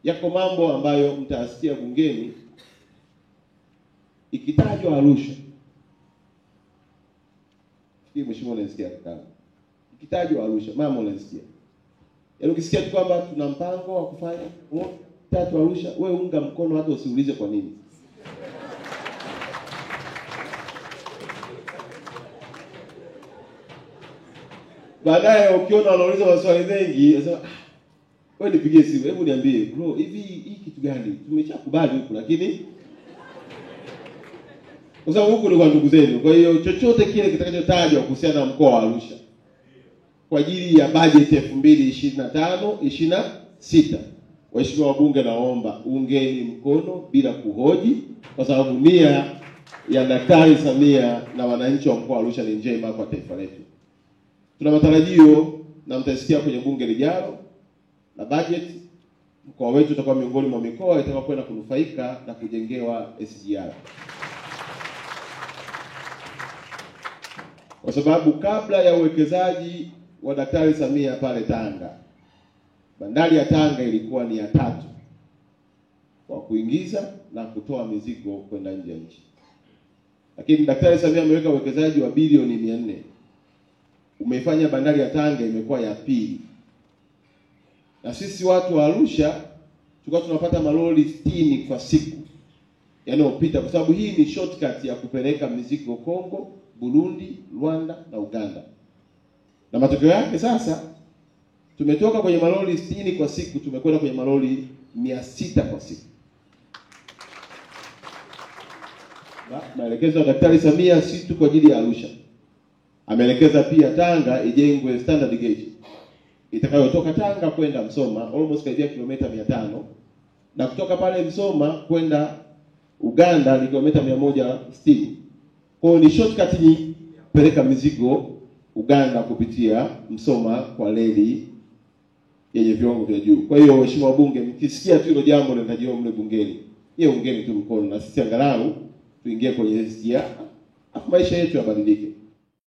Yako mambo ambayo mtasikia bungeni ikitajwa Arusha. Hii mheshimiwa unasikia kaka. Ikitajwa Arusha, mama unasikia. Yaani ukisikia tu kwamba tuna mpango wa kufanya tatu Arusha, wewe unga mkono hata usiulize kwa nini. Baadaye ukiona wanauliza maswali mengi, unasema wewe nipigie simu, hebu niambie bro, hivi hii kitu gani? Tumeshakubali huku lakini kwa sababu huku ni kwa ndugu zenu. Kwa hiyo chochote kile kitakachotajwa kuhusiana na mkoa wa Arusha kwa ajili ya bajeti 2025-26, waheshimiwa wabunge, naomba ungeni mkono bila kuhoji, kwa sababu nia ya Daktari Samia na wananchi wa mkoa wa Arusha ni njema kwa taifa letu. Tuna matarajio na mtasikia kwenye bunge lijalo na bajeti, mkoa wetu utakuwa miongoni mwa mikoa itakayokwenda kunufaika na kujengewa SGR. Kwa sababu kabla ya uwekezaji wa Daktari Samia pale Tanga, bandari ya Tanga ilikuwa ni ya 3 kwa kuingiza na kutoa mizigo kwenda nje ya nchi. Lakini Daktari Samia ameweka uwekezaji wa bilioni 400. Umeifanya bandari ya Tanga imekuwa ya 2. Na sisi watu wa Arusha tulikuwa tunapata malori 60 kwa siku yanayopita, kwa sababu hii ni shortcut ya kupeleka mizigo Kongo, Burundi, Rwanda na Uganda. Na matokeo yake sasa tumetoka kwenye malori 60 kwa siku tumekwenda kwenye malori 600 kwa siku. Maelekezo ya Daktari Samia si tu kwa ajili ya Arusha. Ameelekeza pia Tanga ijengwe standard gauge itakayotoka Tanga kwenda Msoma almost karibia kilomita 500, na kutoka pale Msoma kwenda Uganda ni kilomita 160. Kwa hiyo ni shortcut ni peleka mizigo Uganda kupitia Msoma kwa reli yenye viwango vya juu. Kwa hiyo waheshimiwa wabunge, mkisikia tu hilo jambo linatajiwa mle bungeni, yeye ungeni tu mkono na sisi angalau tuingie kwenye SGR, maisha yetu yabadilike.